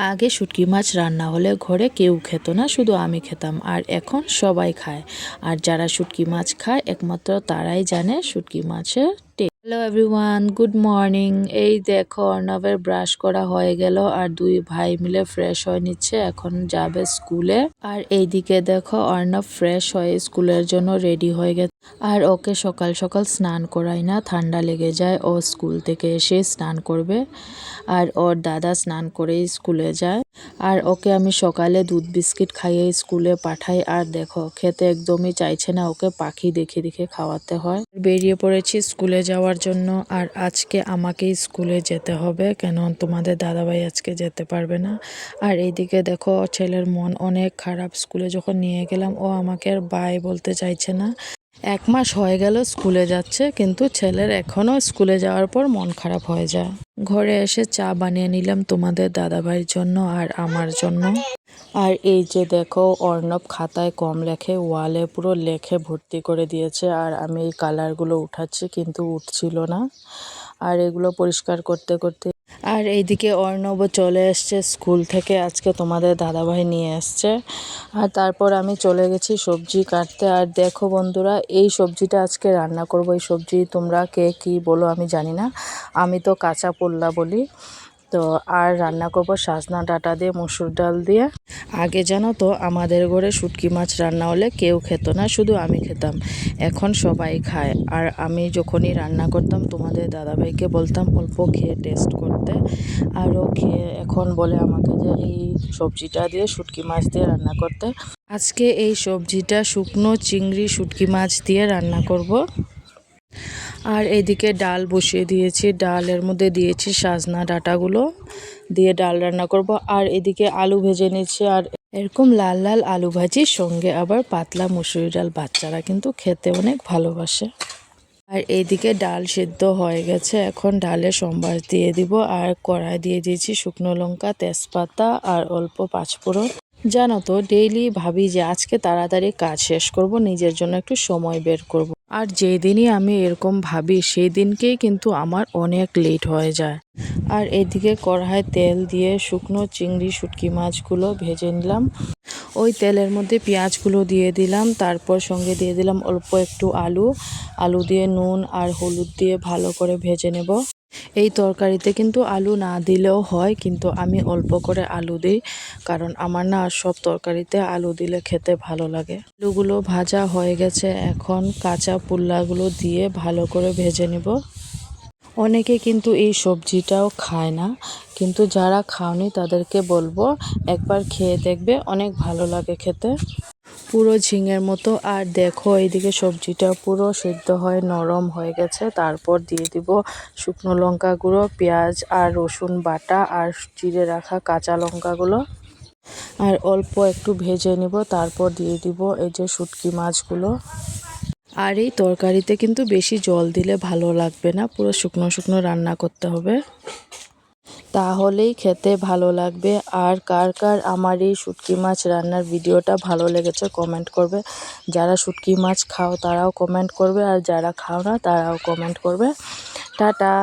আগে শুটকি মাছ রান্না হলে ঘরে কেউ খেত না, শুধু আমি খেতাম। আর এখন সবাই খায়। আর যারা শুটকি মাছ খায় একমাত্র তারাই জানে শুটকি মাছের test. Hello everyone, good morning. এই দেখো অর্ণবের ব্রাশ করা হয়ে গেল আর দুই ভাই মিলে ফ্রেশ হয়ে নিচ্ছে, এখন যাবে স্কুলে। আর এইদিকে দেখো অর্ণব ফ্রেশ হয়ে স্কুলের জন্য রেডি হয়ে গেছে। আর ওকে সকাল সকাল স্নান করাই না, ঠান্ডা লেগে যায়। ও স্কুল থেকে এসে স্নান করবে আর ওর দাদা স্নান করেই স্কুলে যায়। আর ওকে আমি সকালে দুধ বিস্কিট খাইয়ে স্কুলে পাঠাই। আর দেখো খেতে একদমই চাইছে না, ওকে পাখি দেখে দেখে খাওয়াতে হয়। বেরিয়ে পড়েছি স্কুলে যাওয়ার জন্য। আর আজকে আমাকেই স্কুলে যেতে হবে, কেন তোমাদের দাদাভাই আজকে যেতে পারবে না। আর এইদিকে দেখো ছেলের মন অনেক খারাপ। স্কুলে যখন নিয়ে গেলাম ও আমাকে আর বাই বলতে চাইছে না। 1 মাস হয়ে গেল স্কুলে যাচ্ছে, কিন্তু ছেলের এখনও স্কুলে যাওয়ার পর মন খারাপ হয়ে যায়। ঘরে এসে চা বানিয়ে নিলাম তোমাদের দাদাভাইয়ের জন্য আর আমার জন্য। আর এই যে দেখো অর্ণব খাতায় কম লেখে, ওয়ালে পুরো লেখে ভর্তি করে দিয়েছে। আর আমি এই কালারগুলো উঠাচ্ছি কিন্তু উঠছিল না। আর এগুলো পরিষ্কার করতে করতে আর এইদিকে অর্ণবও চলে এসছে স্কুল থেকে, আজকে তোমাদের দাদাভাই নিয়ে এসছে। আর তারপর আমি চলে গেছি সবজি কাটতে। আর দেখো বন্ধুরা, এই সবজিটা আজকে রান্না করব। এই সবজি তোমরা কে কী বলো আমি জানি না, আমি তো কাঁচা পোল্লা বলি। তো আর রান্না করব সজনা ডাঁটা দিয়ে, মসুর ডাল দিয়ে। আগে জানো তো আমাদের ঘরে শুটকি মাছ রান্না হলে কেউ খেত না, শুধু আমি খেতাম। এখন সবাই খায়। আর আমি যখনই রান্না করতাম তোমাদের দাদাভাইকে বলতাম অল্প খেয়ে টেস্ট করতে। আরও খেয়ে এখন বলে আমাকে যে এই সবজিটা দিয়ে শুটকি মাছ দিয়ে রান্না করতে। আজকে এই সবজিটা শুকনো চিংড়ি শুটকি মাছ দিয়ে রান্না করব। আর এদিকে ডাল বসিয়ে দিয়েছি, ডালের মধ্যে দিয়েছি সজনা ডাঁটাগুলো দিয়ে ডাল রান্না করব। আর এদিকে আলু ভেজে নিচ্ছি। আর এরকম লাল লাল আলু ভাজির সঙ্গে আবার পাতলা মুসুরি ডাল, বাচ্চারা কিন্তু খেতে অনেক ভালোবাসে। আর এইদিকে ডাল সিদ্ধ হয়ে গেছে, এখন ডালে সম্বার দিয়ে দিব। আর কড়াই দিয়ে দিয়েছি শুকনো লঙ্কা, তেজপাতা আর অল্প পাঁচফোড়ন। জানো তো ডেইলি ভাবি যে আজকে তাড়াতাড়ি কাজ শেষ করব, নিজের জন্য একটু সময় বের করব। আর যেই দিনই আমি এরকম ভাবি সেই দিনকেই কিন্তু আমার অনেক লেট হয়ে যায়। আর এদিকে কড়াইয়ে তেল দিয়ে শুকনো চিংড়ি শুটকি মাছগুলো ভেজে নিলাম। ওই তেলের মধ্যে পেঁয়াজগুলো দিয়ে দিলাম, তারপর সঙ্গে দিয়ে দিলাম অল্প একটু আলু দিয়ে নুন আর হলুদ দিয়ে ভালো করে ভেজে নেব। এই তরকারিতে কিন্তু আলু না দিলেও হয়, কিন্তু আমি অল্প করে আলু দিই, কারণ আমার না সব তরকারিতে আলু দিলে খেতে ভালো লাগে। আলুগুলো ভাজা হয়ে গেছে, এখন কাঁচা পোল্লাগুলো দিয়ে ভালো করে ভেজে নেব। অনেকে কিন্তু এই সবজিটাও খায় না, কিন্তু যারা খাওনি তাদেরকে বলবো একবার খেয়ে দেখবে, অনেক ভালো লাগে খেতে, পুরো ঝিঙের মতো। আর দেখো এইদিকে সবজিটা পুরো সিদ্ধ হয়ে নরম হয়ে গেছে। তারপর দিয়ে দিব শুকনো লঙ্কা গুঁড়ো, পেঁয়াজ আর রসুন বাটা আর চিড়ে রাখা কাঁচা লঙ্কাগুলো। আর অল্প একটু ভেজে নিব, তারপর দিয়ে দিব এই যে শুটকি মাছগুলো। আর এই তরকারিতে কিন্তু বেশি জল দিলে ভালো লাগবে না, পুরো শুকনো শুকনো রান্না করতে হবে, তাহলেই খেতে ভালো লাগবে। আর কার কার আমার এই শুটকি মাছ রান্নার ভিডিওটা ভালো লেগেছে কমেন্ট করবে। যারা শুটকি মাছ খাও তারাও কমেন্ট করবে, আর যারা খাও না তারাও কমেন্ট করবে। টাটা।